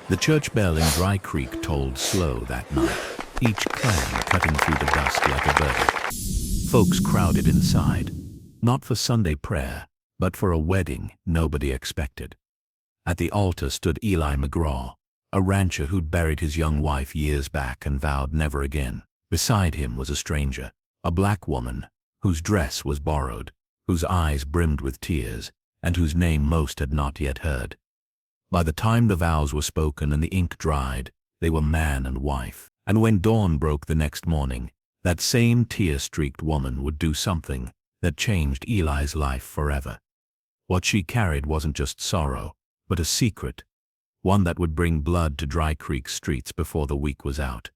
The church bell in Dry Creek tolled slow that night, each clang cutting through the dusk like a verdict. Folks crowded inside, not for Sunday prayer, but for a wedding nobody expected. At the altar stood Eli McGraw, a rancher who'd buried his young wife years back and vowed never again. Beside him was a stranger, a black woman, whose dress was borrowed, whose eyes brimmed with tears, and whose name most had not yet heard. By the time the vows were spoken and the ink dried, they were man and wife. And when dawn broke the next morning, that same tear-streaked woman would do something that changed Eli's life forever. What she carried wasn't just sorrow, but a secret, one that would bring blood to Dry Creek streets before the week was out.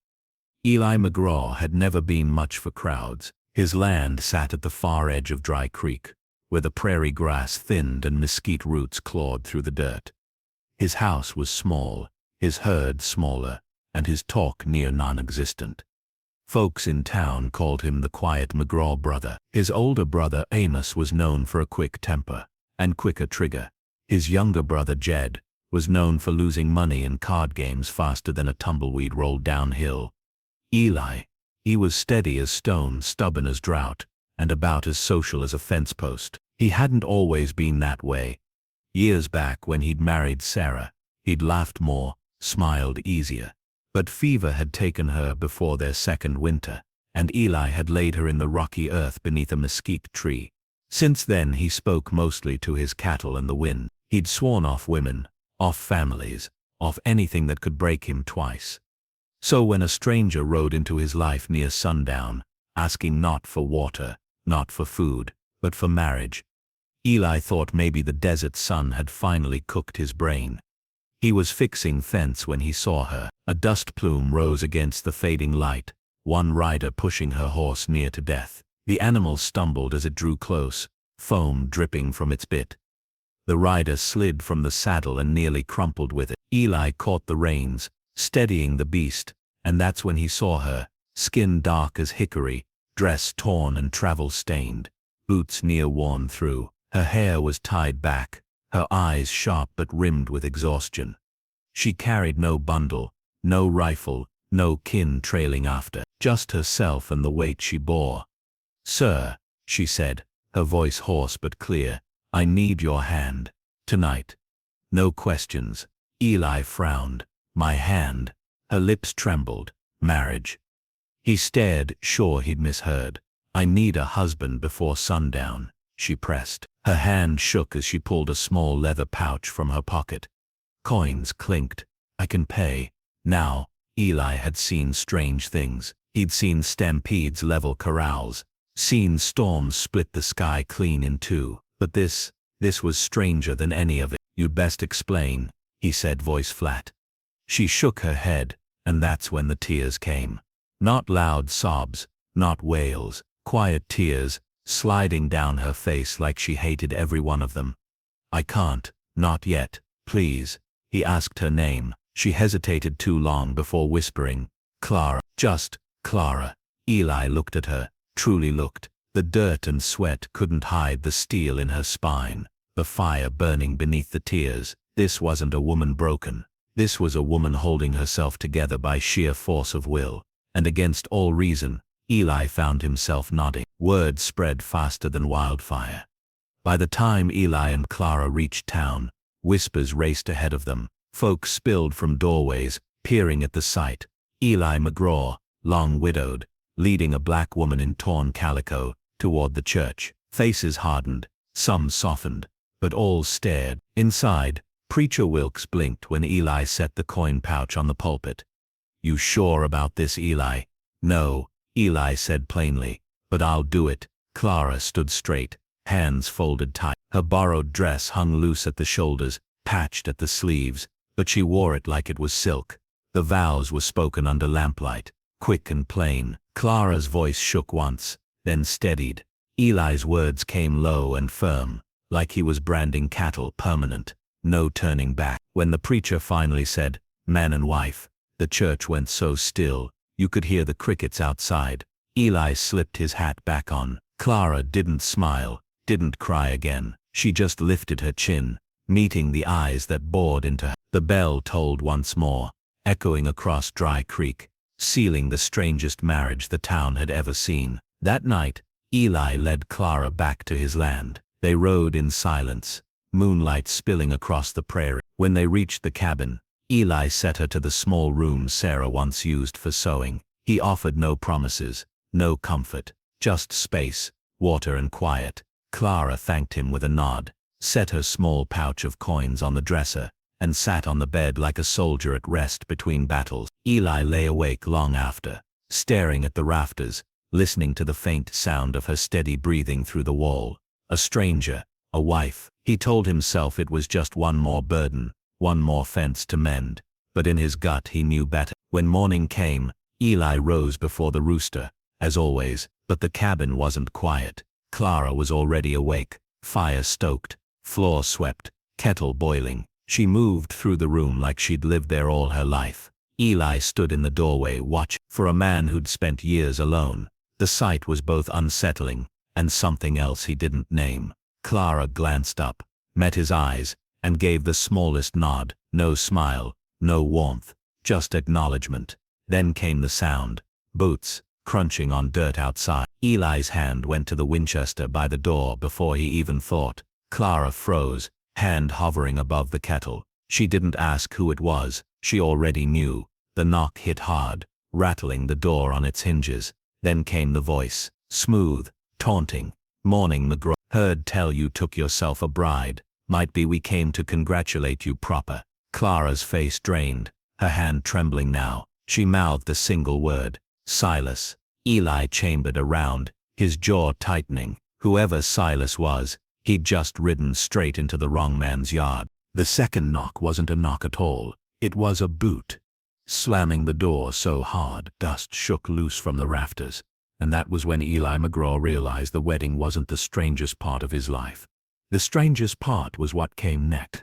Eli McGraw had never been much for crowds. His land sat at the far edge of Dry Creek, where the prairie grass thinned and mesquite roots clawed through the dirt. His house was small, his herd smaller, and his talk near non-existent. Folks in town called him the quiet McGraw brother. His older brother Amos was known for a quick temper and quicker trigger. His younger brother Jed was known for losing money in card games faster than a tumbleweed rolled downhill. Eli, he was steady as stone, stubborn as drought, and about as social as a fence post. He hadn't always been that way. Years back when he'd married Sarah, he'd laughed more, smiled easier. But fever had taken her before their second winter, and Eli had laid her in the rocky earth beneath a mesquite tree. Since then he spoke mostly to his cattle and the wind. He'd sworn off women, off families, off anything that could break him twice. So when a stranger rode into his life near sundown, asking not for water, not for food, but for marriage, Eli thought maybe the desert sun had finally cooked his brain. He was fixing fence when he saw her. A dust plume rose against the fading light, one rider pushing her horse near to death. The animal stumbled as it drew close, foam dripping from its bit. The rider slid from the saddle and nearly crumpled with it. Eli caught the reins, steadying the beast, and that's when he saw her, skin dark as hickory, dress torn and travel-stained, boots near worn through. Her hair was tied back, her eyes sharp but rimmed with exhaustion. She carried no bundle, no rifle, no kin trailing after, just herself and the weight she bore. "Sir," she said, her voice hoarse but clear, "I need your hand, tonight." No questions. Eli frowned. "My hand." Her lips trembled. "Marriage." He stared, sure he'd misheard. "I need a husband before sundown," she pressed. Her hand shook as she pulled a small leather pouch from her pocket. Coins clinked. "I can pay." Now, Eli had seen strange things. He'd seen stampedes level corrals, seen storms split the sky clean in two. But this was stranger than any of it. "You'd best explain," he said, voice flat. She shook her head, and that's when the tears came. Not loud sobs, not wails, quiet tears, sliding down her face like she hated every one of them. "I can't, not yet, please." He asked her name. She hesitated too long before whispering, "Clara, just Clara." Eli looked at her, truly looked. The dirt and sweat couldn't hide the steel in her spine, the fire burning beneath the tears. This wasn't a woman broken. This was a woman holding herself together by sheer force of will, and against all reason. Eli found himself nodding. Word spread faster than wildfire. By the time Eli and Clara reached town, whispers raced ahead of them. Folks spilled from doorways, peering at the sight. Eli McGraw, long widowed, leading a black woman in torn calico, toward the church. Faces hardened, some softened, but all stared. Inside, Preacher Wilkes blinked when Eli set the coin pouch on the pulpit. "You sure about this, Eli?" "No," Eli said plainly, "but I'll do it." Clara stood straight, hands folded tight. Her borrowed dress hung loose at the shoulders, patched at the sleeves, but she wore it like it was silk. The vows were spoken under lamplight, quick and plain. Clara's voice shook once, then steadied. Eli's words came low and firm, like he was branding cattle permanent, no turning back. When the preacher finally said, "Man and wife," the church went so still, you could hear the crickets outside. Eli slipped his hat back on. Clara didn't smile, didn't cry again. She just lifted her chin, meeting the eyes that bored into her. The bell tolled once more, echoing across Dry Creek, sealing the strangest marriage the town had ever seen. That night, Eli led Clara back to his land. They rode in silence, moonlight spilling across the prairie. When they reached the cabin, Eli set her to the small room Sarah once used for sewing. He offered no promises, no comfort, just space, water and quiet. Clara thanked him with a nod, set her small pouch of coins on the dresser, and sat on the bed like a soldier at rest between battles. Eli lay awake long after, staring at the rafters, listening to the faint sound of her steady breathing through the wall. A stranger, a wife. He told himself it was just one more burden, one more fence to mend, but in his gut he knew better. When morning came, Eli rose before the rooster, as always, but the cabin wasn't quiet. Clara was already awake, fire stoked, floor swept, kettle boiling. She moved through the room like she'd lived there all her life. Eli stood in the doorway watching. For a man who'd spent years alone, the sight was both unsettling and something else he didn't name. Clara glanced up, met his eyes, and gave the smallest nod. No smile, no warmth, just acknowledgement. Then came the sound. Boots, crunching on dirt outside. Eli's hand went to the Winchester by the door before he even thought. Clara froze, hand hovering above the kettle. She didn't ask who it was, she already knew. The knock hit hard, rattling the door on its hinges. Then came the voice, smooth, taunting. "Morning, McGraw. Heard tell you took yourself a bride. Might be we came to congratulate you proper." Clara's face drained, her hand trembling now. She mouthed a single word, "Silas." Eli chambered around, his jaw tightening. Whoever Silas was, he'd just ridden straight into the wrong man's yard. The second knock wasn't a knock at all. It was a boot, slamming the door so hard dust shook loose from the rafters. And that was when Eli McGraw realized the wedding wasn't the strangest part of his life. The strangest part was what came next.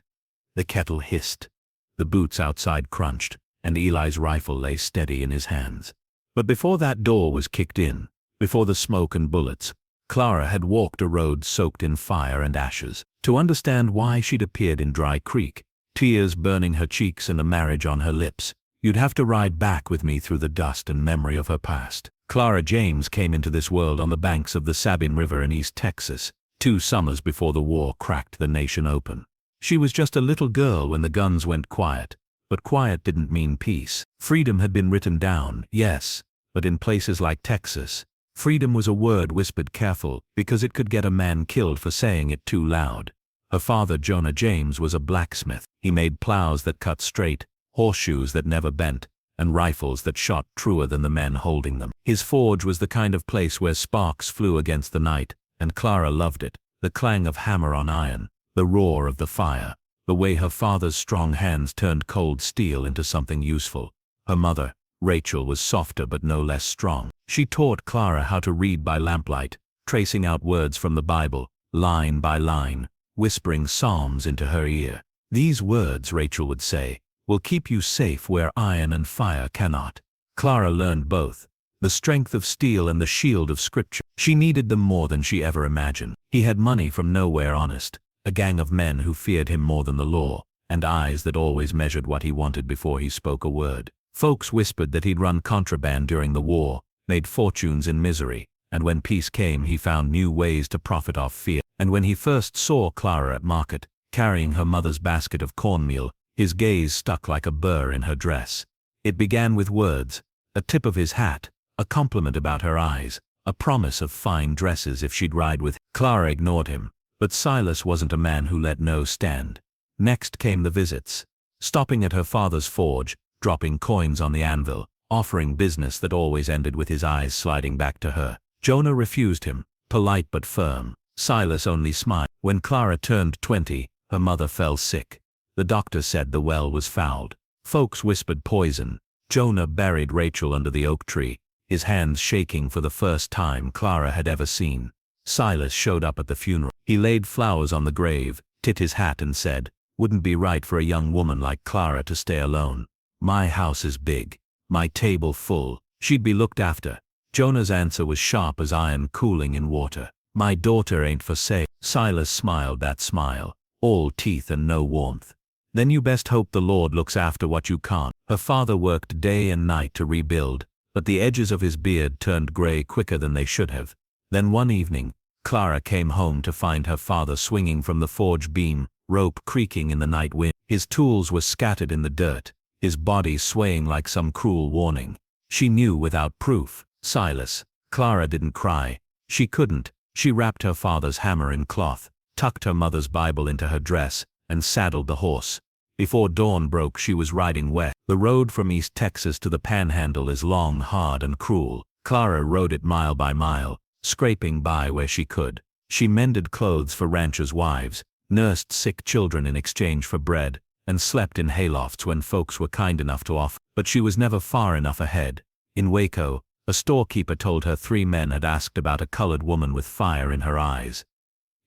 The kettle hissed, the boots outside crunched, and Eli's rifle lay steady in his hands. But before that door was kicked in, before the smoke and bullets, Clara had walked a road soaked in fire and ashes. To understand why she'd appeared in Dry Creek, tears burning her cheeks and a marriage on her lips, you'd have to ride back with me through the dust and memory of her past. Clara James came into this world on the banks of the Sabine River in East Texas, 2 summers before the war cracked the nation open. She was just a little girl when the guns went quiet, but quiet didn't mean peace. Freedom had been written down, yes, but in places like Texas, freedom was a word whispered careful because it could get a man killed for saying it too loud. Her father, Jonah James, was a blacksmith. He made plows that cut straight, horseshoes that never bent, and rifles that shot truer than the men holding them. His forge was the kind of place where sparks flew against the night, and Clara loved it. The clang of hammer on iron, the roar of the fire, the way her father's strong hands turned cold steel into something useful. Her mother, Rachel, was softer but no less strong. She taught Clara how to read by lamplight, tracing out words from the Bible, line by line, whispering psalms into her ear. "These words," Rachel would say, "will keep you safe where iron and fire cannot." Clara learned both, the strength of steel and the shield of scripture. She needed them more than she ever imagined. He had money from nowhere honest, a gang of men who feared him more than the law, and eyes that always measured what he wanted before he spoke a word. Folks whispered that he'd run contraband during the war, made fortunes in misery, and when peace came he found new ways to profit off fear. And when he first saw Clara at market, carrying her mother's basket of cornmeal, his gaze stuck like a burr in her dress. It began with words, a tip of his hat, a compliment about her eyes, a promise of fine dresses if she'd ride with him. Clara ignored him, but Silas wasn't a man who let no stand. Next came the visits, stopping at her father's forge, dropping coins on the anvil, offering business that always ended with his eyes sliding back to her. Jonah refused him, polite but firm. Silas only smiled. When Clara turned 20, her mother fell sick. The doctor said the well was fouled. Folks whispered poison. Jonah buried Rachel under the oak tree, his hands shaking for the first time Clara had ever seen. Silas showed up at the funeral. He laid flowers on the grave, tit his hat and said, "Wouldn't be right for a young woman like Clara to stay alone. My house is big, my table full, she'd be looked after." Jonah's answer was sharp as iron cooling in water. "My daughter ain't for sale." Silas smiled that smile, all teeth and no warmth. Then you best hope the Lord looks after what you can't. Her father worked day and night to rebuild, but the edges of his beard turned gray quicker than they should have. Then one evening, Clara came home to find her father swinging from the forge beam, rope creaking in the night wind. His tools were scattered in the dirt, his body swaying like some cruel warning. She knew without proof. Silas. Clara didn't cry. She couldn't. She wrapped her father's hammer in cloth, tucked her mother's Bible into her dress, and saddled the horse. Before dawn broke, she was riding west. The road from East Texas to the Panhandle is long, hard, and cruel. Clara rode it mile by mile, scraping by where she could. She mended clothes for ranchers' wives, nursed sick children in exchange for bread, and slept in haylofts when folks were kind enough to offer. But she was never far enough ahead. In Waco, a storekeeper told her 3 men had asked about a colored woman with fire in her eyes.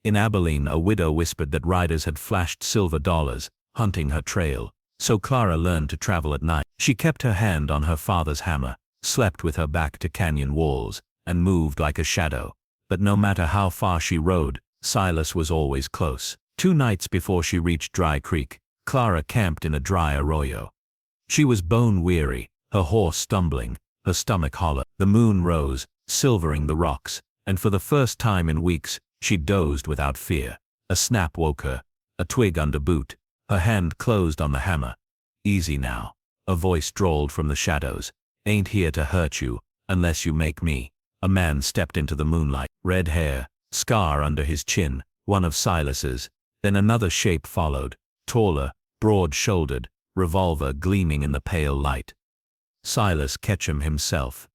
In Abilene, a widow whispered that riders had flashed silver dollars, hunting her trail. So Clara learned to travel at night. She kept her hand on her father's hammer, slept with her back to canyon walls, and moved like a shadow. But no matter how far she rode, Silas was always close. 2 nights before she reached Dry Creek, Clara camped in a dry arroyo. She was bone-weary, her horse stumbling, her stomach hollow. The moon rose, silvering the rocks, and for the first time in weeks, she dozed without fear. A snap woke her, a twig under boot. Her hand closed on the hammer. "Easy now," a voice drawled from the shadows. "Ain't here to hurt you, unless you make me." A man stepped into the moonlight. Red hair, scar under his chin, one of Silas's. Then another shape followed, taller, broad-shouldered, revolver gleaming in the pale light. Silas Ketchum himself.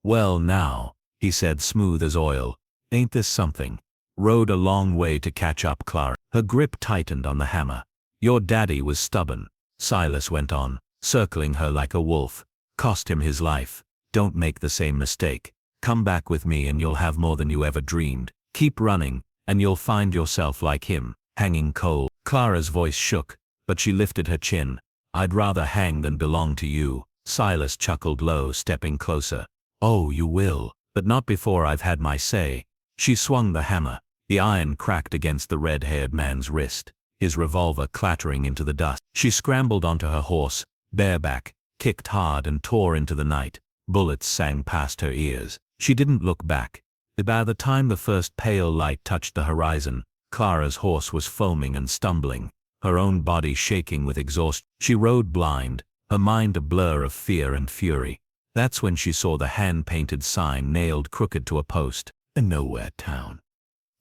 "Well now," he said, smooth as oil. "Ain't this something?" Rode a long way to catch up Clara. Her grip tightened on the hammer. "Your daddy was stubborn," Silas went on, circling her like a wolf. "Cost him his life. Don't make the same mistake. Come back with me and you'll have more than you ever dreamed. Keep running, and you'll find yourself like him, hanging cold." Clara's voice shook, but she lifted her chin. "I'd rather hang than belong to you." Silas chuckled low, stepping closer. "Oh, you will, but not before I've had my say." She swung the hammer. The iron cracked against the red-haired man's wrist, his revolver clattering into the dust. She scrambled onto her horse, bareback, kicked hard and tore into the night. Bullets sang past her ears. She didn't look back. By the time the first pale light touched the horizon, Clara's horse was foaming and stumbling, her own body shaking with exhaustion. She rode blind, her mind a blur of fear and fury. That's when she saw the hand-painted sign nailed crooked to a post. "A nowhere town.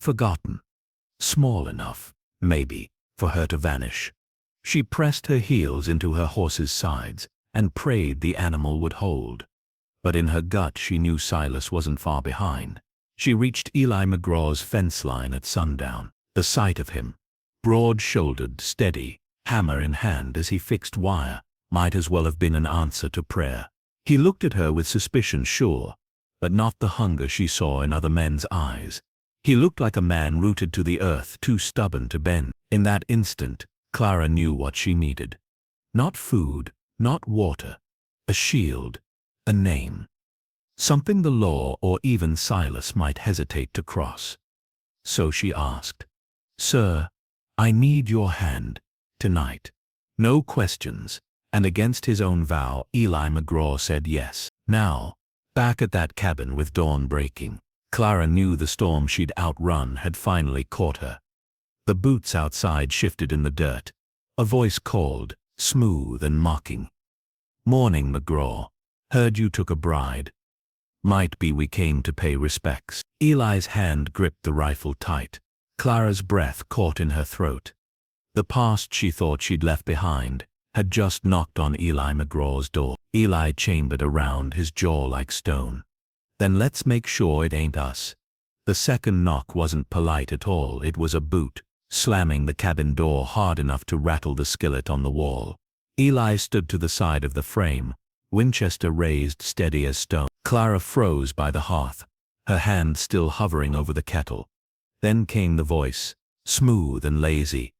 Forgotten. Small enough, maybe, for her to vanish." She pressed her heels into her horse's sides and prayed the animal would hold. But in her gut she knew Silas wasn't far behind. She reached Eli McGraw's fence line at sundown. The sight of him, broad-shouldered, steady, hammer in hand as he fixed wire, might as well have been an answer to prayer. He looked at her with suspicion, sure, but not the hunger she saw in other men's eyes. He looked like a man rooted to the earth, too stubborn to bend. In that instant, Clara knew what she needed. Not food, not water. A shield, a name. Something the law or even Silas might hesitate to cross. So she asked, "Sir, I need your hand, tonight." No questions, and against his own vow, Eli McGraw said yes. Now, back at that cabin with dawn breaking, Clara knew the storm she'd outrun had finally caught her. The boots outside shifted in the dirt. A voice called, smooth and mocking. "Morning, McGraw. Heard you took a bride. Might be we came to pay respects." Eli's hand gripped the rifle tight. Clara's breath caught in her throat. The past she thought she'd left behind had just knocked on Eli McGraw's door. Eli chambered around, his jaw like stone. "Then let's make sure it ain't us." The second knock wasn't polite at all. It was a boot, slamming the cabin door hard enough to rattle the skillet on the wall. Eli stood to the side of the frame, Winchester raised steady as stone. Clara froze by the hearth, her hand still hovering over the kettle. Then came the voice, smooth and lazy.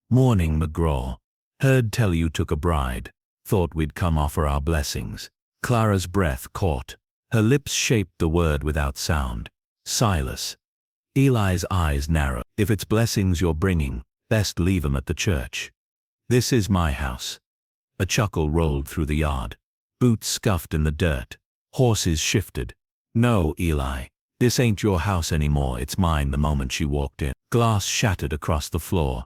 "Morning, McGraw. Heard tell you took a bride. Thought we'd come offer our blessings." Clara's breath caught. Her lips shaped the word without sound. "Silas." Eli's eyes narrowed. "If it's blessings you're bringing, Best leave 'em at the church. This is my house. A chuckle rolled through the yard. Boots scuffed in the dirt. Horses shifted. No, Eli. This ain't your house anymore, it's mine. The moment she walked in, glass shattered across the floor.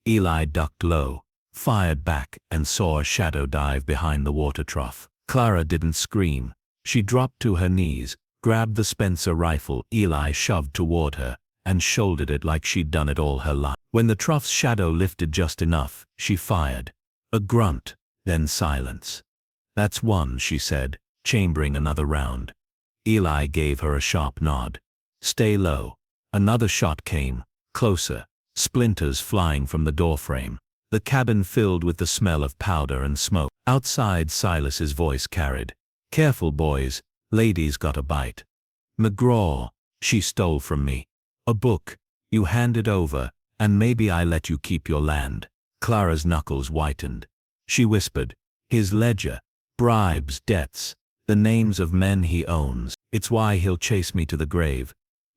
Eli ducked low, fired back, and saw a shadow dive behind the water trough. Clara didn't scream. She dropped to her knees, grabbed the Spencer rifle Eli shoved toward her, and shouldered it like she'd done it all her life. When the trough's shadow lifted just enough, she fired. A grunt, then silence. That's one, she said, chambering another round. Eli gave her a sharp nod. Stay low. Another shot came, closer, splinters flying from the doorframe. The cabin filled with the smell of powder and smoke. Outside, Silas's voice carried. Careful, boys, lady's got a bite. McGraw, she stole from me. A book, you handed over, and maybe I let you keep your land. Clara's knuckles whitened. She whispered, his ledger, bribes, debts, the names of men he owns. It's why he'll chase me to the grave.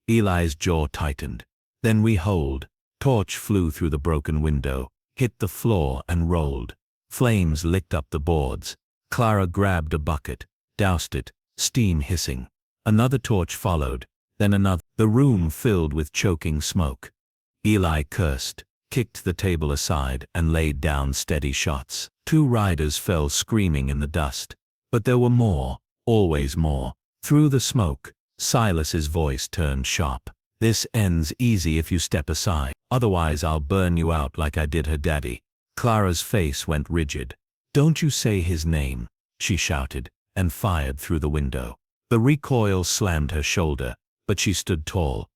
Eli's jaw tightened. Then we hold. Torch flew through the broken window, hit the floor and rolled. Flames licked up the boards. Clara grabbed a bucket, doused it, steam hissing. Another torch followed, then another. The room filled with choking smoke. Eli cursed, kicked the table aside and laid down steady shots. 2 riders fell screaming in the dust. But there were more, always more. Through the smoke, Silas's voice turned sharp. This ends easy if you step aside. Otherwise I'll burn you out like I did her daddy. Clara's face went rigid. Don't you say his name, she shouted, and fired through the window. The recoil slammed her shoulder, but she stood tall.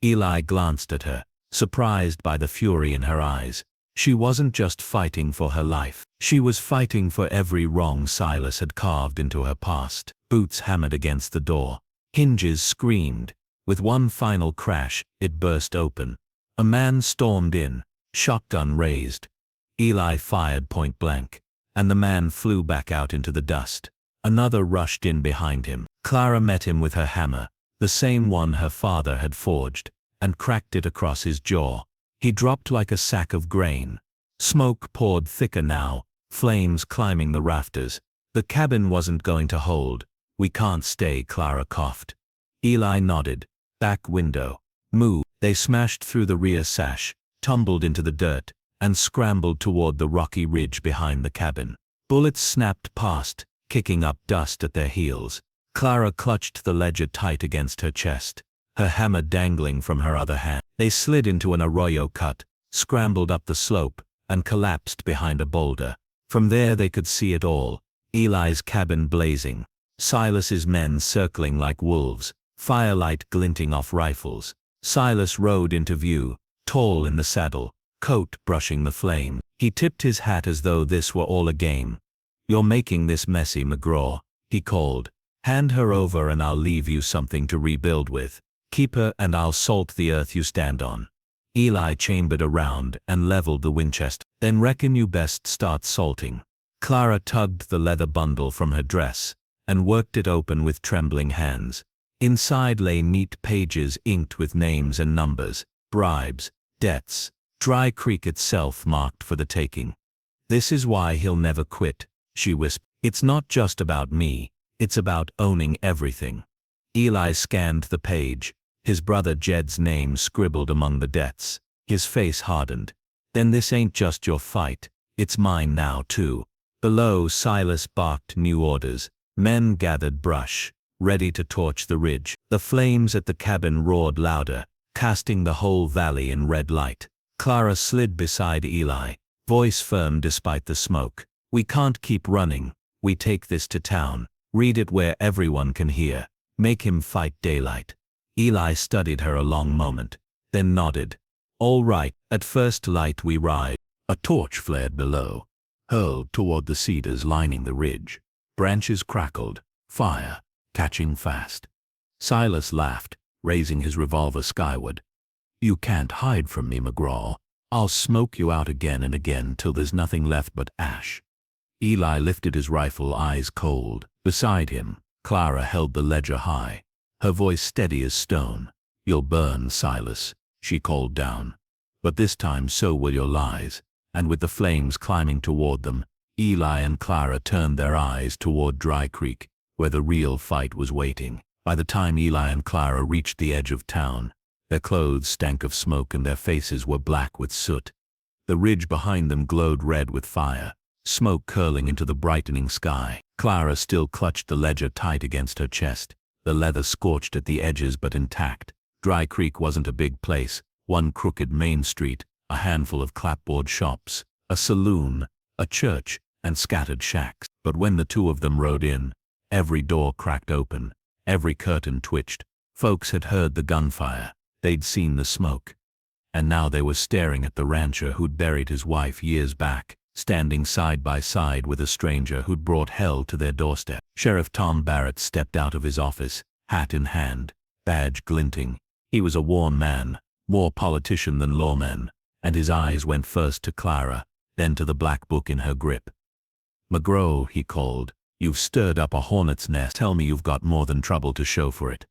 Eli glanced at her, surprised by the fury in her eyes. She wasn't just fighting for her life. She was fighting for every wrong Silas had carved into her past. Boots hammered against the door. Hinges screamed. With one final crash, it burst open. A man stormed in, shotgun raised. Eli fired point blank, and the man flew back out into the dust. Another rushed in behind him. Clara met him with her hammer, the same one her father had forged, and cracked it across his jaw. He dropped like a sack of grain. Smoke poured thicker now, flames climbing the rafters. The cabin wasn't going to hold. We can't stay, Clara coughed. Eli nodded. Back window. Move. They smashed through the rear sash, tumbled into the dirt, and scrambled toward the rocky ridge behind the cabin. Bullets snapped past, kicking up dust at their heels. Clara clutched the ledger tight against her chest, her hammer dangling from her other hand. They slid into an arroyo cut, scrambled up the slope, and collapsed behind a boulder. From there they could see it all. Eli's cabin blazing, Silas's men circling like wolves, firelight glinting off rifles. Silas rode into view, tall in the saddle, coat brushing the flame. He tipped his hat as though this were all a game. You're making this messy, McGraw, he called. Hand her over and I'll leave you something to rebuild with. Keep her and I'll salt the earth you stand on. Eli chambered around and leveled the Winchester. Then reckon you best start salting. Clara tugged the leather bundle from her dress and worked it open with trembling hands. Inside lay neat pages inked with names and numbers, bribes, debts, Dry Creek itself marked for the taking. This is why he'll never quit, she whispered. It's not just about me, it's about owning everything. Eli scanned the page, his brother Jed's name scribbled among the debts. His face hardened. Then this ain't just your fight, it's mine now too. Below, Silas barked new orders. Men gathered brush, ready to torch the ridge. The flames at the cabin roared louder, casting the whole valley in red light. Clara slid beside Eli, voice firm despite the smoke. We can't keep running. We take this to town. Read it where everyone can hear. Make him fight daylight. Eli studied her a long moment, then nodded. All right, at first light we ride. A torch flared below, hurled toward the cedars lining the ridge. Branches crackled, fire, catching fast. Silas laughed, raising his revolver skyward. You can't hide from me, McGraw. I'll smoke you out again and again till there's nothing left but ash. Eli lifted his rifle, eyes cold. Beside him, Clara held the ledger high, her voice steady as stone. You'll burn, Silas, she called down. But this time so will your lies. And with the flames climbing toward them, Eli and Clara turned their eyes toward Dry Creek, where the real fight was waiting. By the time Eli and Clara reached the edge of town, their clothes stank of smoke and their faces were black with soot. The ridge behind them glowed red with fire, smoke curling into the brightening sky. Clara still clutched the ledger tight against her chest, the leather scorched at the edges but intact. Dry Creek wasn't a big place, one crooked main street, a handful of clapboard shops, a saloon, a church, and scattered shacks. But when the two of them rode in, every door cracked open, every curtain twitched. Folks had heard the gunfire, they'd seen the smoke. And now they were staring at the rancher who'd buried his wife years back, standing side by side with a stranger who'd brought hell to their doorstep. Sheriff Tom Barrett stepped out of his office, hat in hand, badge glinting. He was a worn man, more politician than lawman, and his eyes went first to Clara, then to the black book in her grip. "McGraw," he called, "you've stirred up a hornet's nest. Tell me you've got more than trouble to show for it."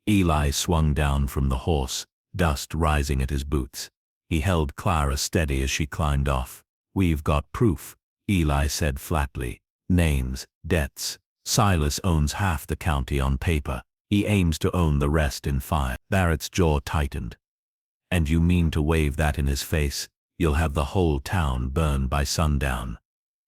Eli swung down from the horse, dust rising at his boots. He held Clara steady as she climbed off. "We've got proof," Eli said flatly. "Names, debts. Silas owns half the county on paper. He aims to own the rest in fire." Barrett's jaw tightened. "And you mean to wave that in his face? You'll have the whole town burned by sundown."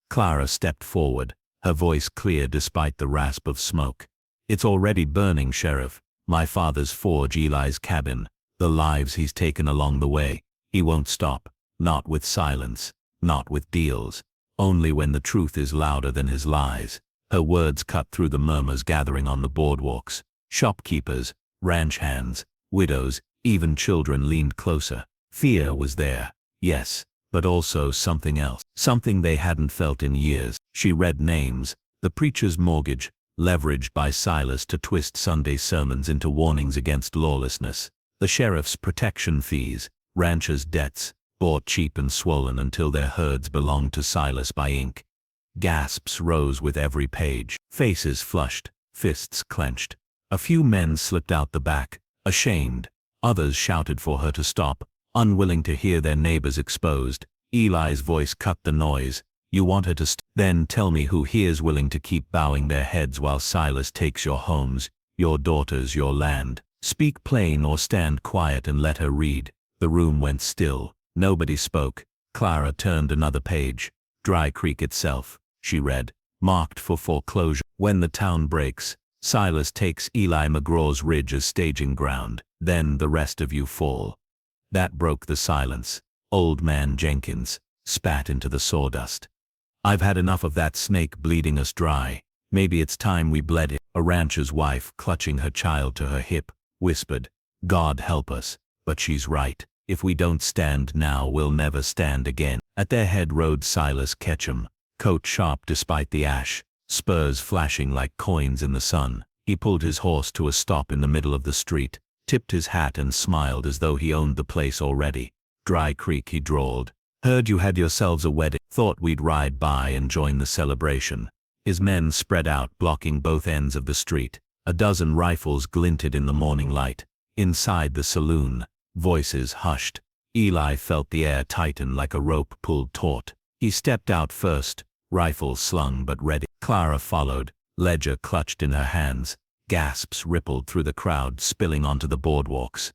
Clara stepped forward, her voice clear despite the rasp of smoke. "It's already burning, Sheriff. My father's forge, Eli's cabin, the lives he's taken along the way. He won't stop, not with silence, not with deals. Only when the truth is louder than his lies." Her words cut through the murmurs gathering on the boardwalks. Shopkeepers, ranch hands, widows, even children leaned closer. Fear was there, yes, but also something else. Something they hadn't felt in years. She read names, the preacher's mortgage, leveraged by Silas to twist Sunday sermons into warnings against lawlessness. The sheriff's protection fees, ranchers' debts, bought cheap and swollen until their herds belonged to Silas by ink. Gasps rose with every page. Faces flushed, fists clenched. A few men slipped out the back, ashamed. Others shouted for her to stop, unwilling to hear their neighbors exposed. Eli's voice cut the noise. "You want her to Then tell me who here's willing to keep bowing their heads while Silas takes your homes, your daughters, your land. Speak plain or stand quiet and let her read." The room went still. Nobody spoke. Clara turned another page. "Dry Creek itself," she read, "marked for foreclosure. When the town breaks, Silas takes Eli McGraw's ridge as staging ground. Then the rest of you fall." That broke the silence. Old man Jenkins spat into the sawdust. "I've had enough of that snake bleeding us dry. Maybe it's time we bled it." A rancher's wife, clutching her child to her hip, whispered, "God help us, but she's right. If we don't stand now, we'll never stand again." At their head rode Silas Ketchum, coat sharp despite the ash, spurs flashing like coins in the sun. He pulled his horse to a stop in the middle of the street, tipped his hat and smiled as though he owned the place already. "Dry Creek," he drawled. "Heard you had yourselves a wedding. Thought we'd ride by and join the celebration." His men spread out, blocking both ends of the street. A dozen rifles glinted in the morning light. Inside the saloon, voices hushed. Eli felt the air tighten like a rope pulled taut. He stepped out first, rifle slung but ready. Clara followed, ledger clutched in her hands. Gasps rippled through the crowd, spilling onto the boardwalks.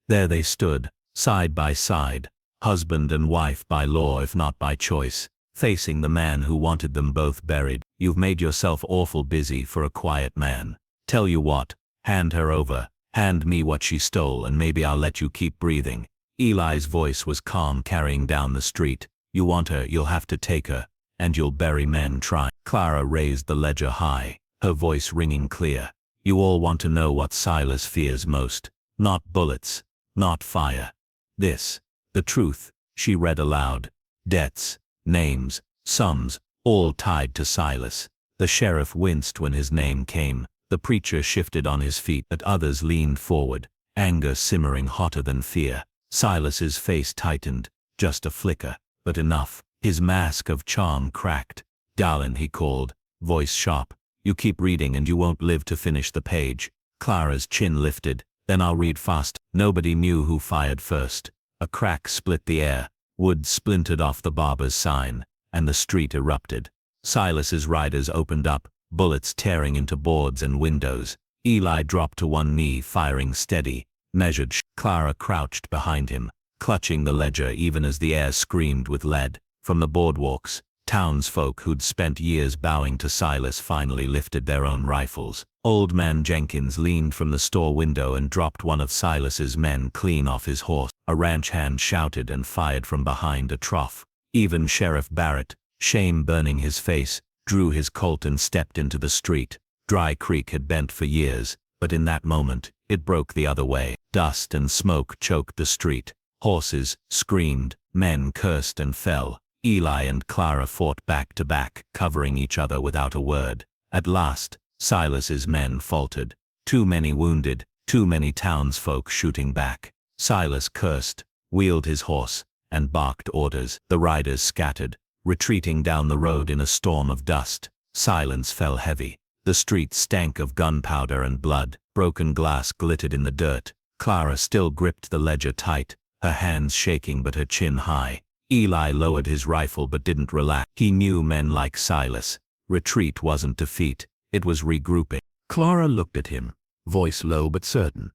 There they stood, side by side, husband and wife by law if not by choice, facing the man who wanted them both buried. "You've made yourself awful busy for a quiet man. Tell you what, hand her over, hand me what she stole and maybe I'll let you keep breathing." Eli's voice was calm, carrying down the street. "You want her, you'll have to take her, and you'll bury men trying." Clara raised the ledger high, her voice ringing clear. "You all want to know what Silas fears most. Not bullets, not fire. This, the truth," she read aloud. "Debts, names, sums, all tied to Silas." The sheriff winced when his name came. The preacher shifted on his feet, but others leaned forward, anger simmering hotter than fear. Silas's face tightened, just a flicker, but enough. His mask of charm cracked. "Darlin'," he called, voice sharp, "you keep reading and you won't live to finish the page." Clara's chin lifted. "Then I'll read fast." Nobody knew who fired first. A crack split the air, wood splintered off the barber's sign, and the street erupted. Silas's riders opened up, bullets tearing into boards and windows. Eli dropped to one knee, firing steady, measured. Clara crouched behind him, clutching the ledger even as the air screamed with lead. From the boardwalks, townsfolk who'd spent years bowing to Silas finally lifted their own rifles. Old man Jenkins leaned from the store window and dropped one of Silas's men clean off his horse. A ranch hand shouted and fired from behind a trough. Even Sheriff Barrett, shame burning his face, drew his Colt and stepped into the street. Dry Creek had bent for years, but in that moment, it broke the other way. Dust and smoke choked the street. Horses screamed, men cursed and fell. Eli and Clara fought back to back, covering each other without a word. At last, Silas's men faltered. Too many wounded, too many townsfolk shooting back. Silas cursed, wheeled his horse, and barked orders. The riders scattered, retreating down the road in a storm of dust. Silence fell heavy. The street stank of gunpowder and blood. Broken glass glittered in the dirt. Clara still gripped the ledger tight, her hands shaking but her chin high. Eli lowered his rifle but didn't relax. He knew men like Silas. Retreat wasn't defeat, it was regrouping. Clara looked at him, voice low but certain.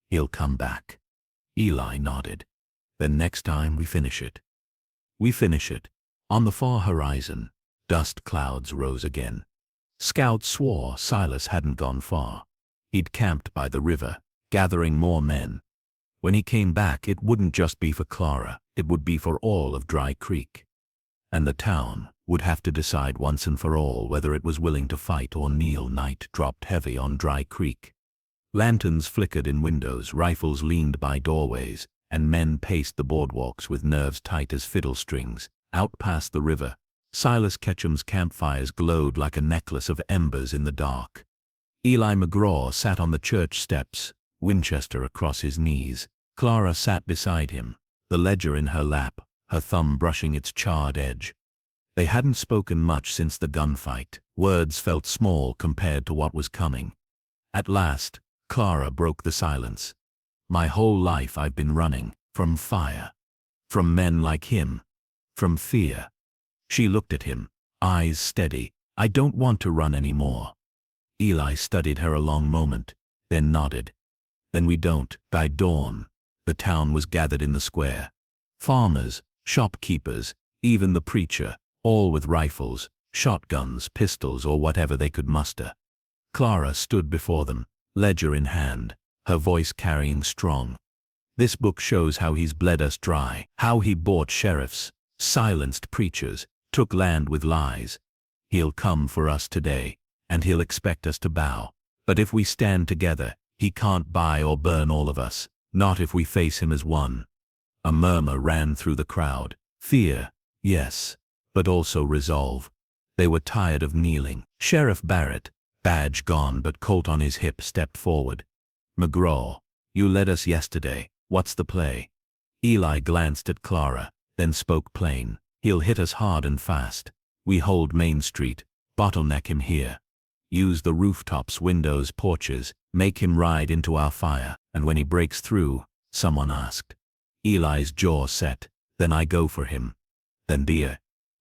He'll come back. Eli nodded. Then next time we finish it. We finish it. On the far horizon, dust clouds rose again. Scouts swore Silas hadn't gone far. He'd camped by the river, gathering more men. When he came back, it wouldn't just be for Clara, it would be for all of Dry Creek. And the town would have to decide once and for all whether it was willing to fight or kneel. Night dropped heavy on Dry Creek. Lanterns flickered in windows, rifles leaned by doorways, and men paced the boardwalks with nerves tight as fiddle strings. Out past the river, Silas Ketchum's campfires glowed like a necklace of embers in the dark. Eli McGraw sat on the church steps, Winchester across his knees. Clara sat beside him, the ledger in her lap, her thumb brushing its charred edge. They hadn't spoken much since the gunfight. Words felt small compared to what was coming. At last, Clara broke the silence. My whole life I've been running, from fire. From men like him. From fear. She looked at him, eyes steady. I don't want to run anymore. Eli studied her a long moment, then nodded. Then we don't. By dawn, the town was gathered in the square. Farmers, shopkeepers, even the preacher, all with rifles, shotguns, pistols, or whatever they could muster. Clara stood before them, ledger in hand, her voice carrying strong. This book shows how he's bled us dry, how he bought sheriffs, silenced preachers, took land with lies. He'll come for us today, and he'll expect us to bow. But if we stand together, he can't buy or burn all of us, not if we face him as one. A murmur ran through the crowd. Fear, yes, but also resolve. They were tired of kneeling. Sheriff Barrett, badge gone but Colt on his hip, stepped forward. McGraw, you led us yesterday. What's the play? Eli glanced at Clara, then spoke plain. He'll hit us hard and fast. We hold Main Street, bottleneck him here. Use the rooftops, windows, porches, make him ride into our fire. And when he breaks through, someone asked. Eli's jaw set. Then I go for him. Then dear.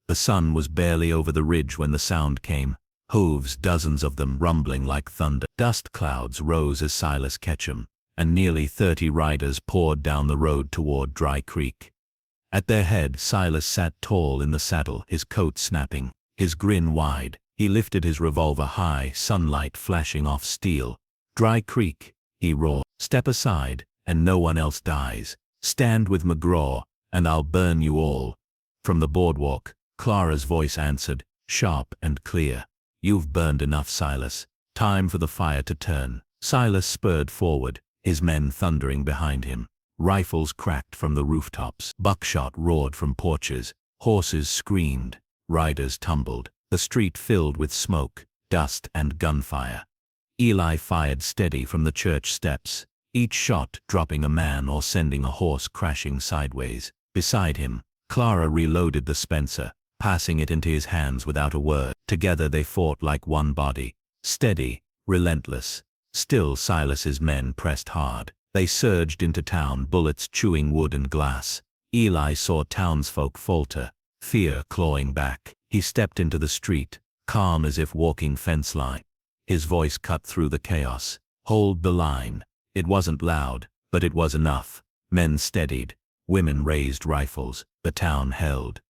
The sun was barely over the ridge when the sound came. Hooves, dozens of them, rumbling like thunder. Dust clouds rose as Silas Ketchum and nearly 30 riders poured down the road toward Dry Creek. At their head, Silas sat tall in the saddle, his coat snapping, his grin wide. He lifted his revolver high, sunlight flashing off steel. Dry Creek, he roared. Step aside, and no one else dies. Stand with McGraw, and I'll burn you all. From the boardwalk, Clara's voice answered, sharp and clear. You've burned enough, Silas. Time for the fire to turn. Silas spurred forward, his men thundering behind him. Rifles cracked from the rooftops. Buckshot roared from porches. Horses screamed. Riders tumbled. The street filled with smoke, dust, and gunfire. Eli fired steady from the church steps, each shot dropping a man or sending a horse crashing sideways. Beside him, Clara reloaded the Spencer, passing it into his hands without a word. Together they fought like one body, steady, relentless. Still Silas's men pressed hard. They surged into town, bullets chewing wood and glass. Eli saw townsfolk falter, fear clawing back. He stepped into the street, calm as if walking fence line. His voice cut through the chaos. Hold the line. It wasn't loud, but it was enough. Men steadied. Women raised rifles. The town held.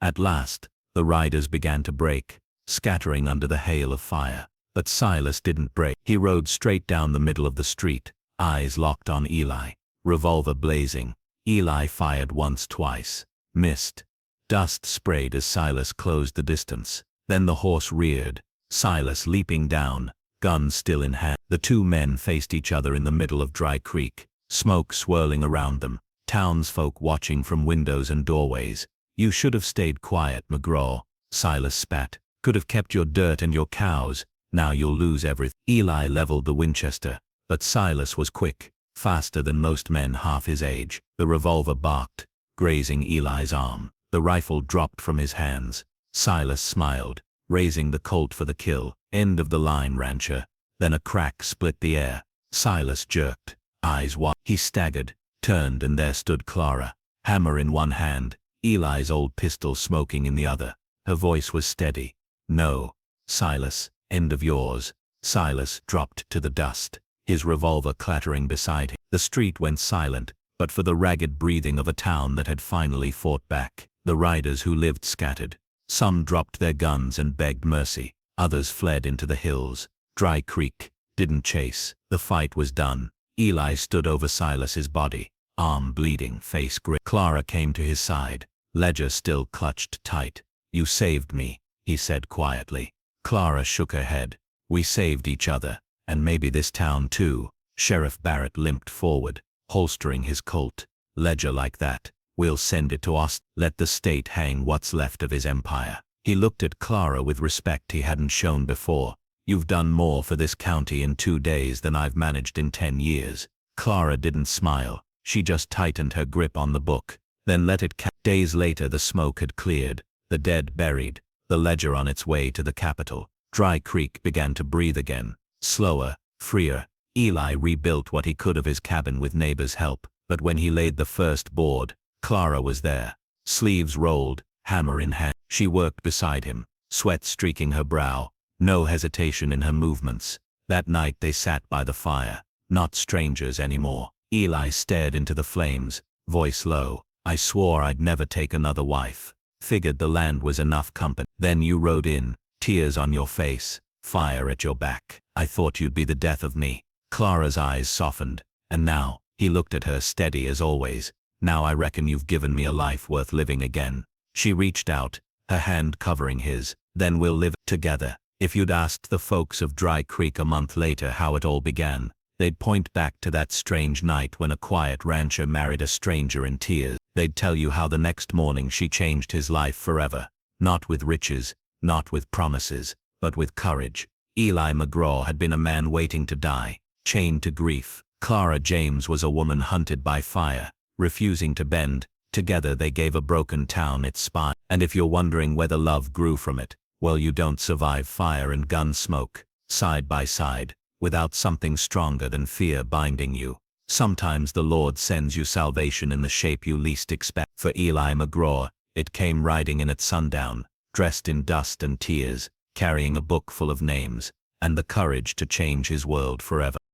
At last, the riders began to break, scattering under the hail of fire. But Silas didn't break. He rode straight down the middle of the street, eyes locked on Eli, revolver blazing. Eli fired once, twice. Missed. Dust sprayed as Silas closed the distance. Then the horse reared, Silas leaping down, gun still in hand. The two men faced each other in the middle of Dry Creek, smoke swirling around them, townsfolk watching from windows and doorways. You should have stayed quiet, McGraw, Silas spat. Could have kept your dirt and your cows. Now you'll lose everything. Eli leveled the Winchester, but Silas was quick, faster than most men half his age. The revolver barked, grazing Eli's arm. The rifle dropped from his hands. Silas smiled, raising the Colt for the kill. End of the line, rancher. Then a crack split the air. Silas jerked, eyes wide. He staggered, turned, and there stood Clara, hammer in one hand, Eli's old pistol smoking in the other. Her voice was steady. No, Silas, end of yours. Silas dropped to the dust, his revolver clattering beside him. The street went silent, but for the ragged breathing of a town that had finally fought back. The riders who lived scattered. Some dropped their guns and begged mercy. Others fled into the hills. Dry Creek didn't chase. The fight was done. Eli stood over Silas's body, arm bleeding, face grit. Clara came to his side, ledger still clutched tight. You saved me, he said quietly. Clara shook her head. We saved each other, and maybe this town too. Sheriff Barrett limped forward, holstering his Colt. Ledger like that. We'll send it to Austin. Let the state hang what's left of his empire. He looked at Clara with respect he hadn't shown before. You've done more for this county in 2 days than I've managed in 10 years. Clara didn't smile. She just tightened her grip on the book, then let it Days later the smoke had cleared, the dead buried, the ledger on its way to the capital. Dry Creek began to breathe again, slower, freer. Eli rebuilt what he could of his cabin with neighbors' help, but when he laid the first board, Clara was there, sleeves rolled, hammer in hand. She worked beside him, sweat streaking her brow, no hesitation in her movements. That night they sat by the fire, not strangers anymore. Eli stared into the flames, voice low. I swore I'd never take another wife. Figured the land was enough company. Then you rode in, tears on your face, fire at your back. I thought you'd be the death of me. Clara's eyes softened, and now, he looked at her steady as always. Now I reckon you've given me a life worth living again. She reached out, her hand covering his. Then we'll live together. If you'd asked the folks of Dry Creek a month later how it all began, they'd point back to that strange night when a quiet rancher married a stranger in tears. They'd tell you how the next morning she changed his life forever. Not with riches, not with promises, but with courage. Eli McGraw had been a man waiting to die, chained to grief. Clara James was a woman hunted by fire, refusing to bend. Together they gave a broken town its spine. And if you're wondering whether love grew from it, well, you don't survive fire and gun smoke, side by side, without something stronger than fear binding you. Sometimes the Lord sends you salvation in the shape you least expect. For Eli McGraw, it came riding in at sundown, dressed in dust and tears, carrying a book full of names, and the courage to change his world forever.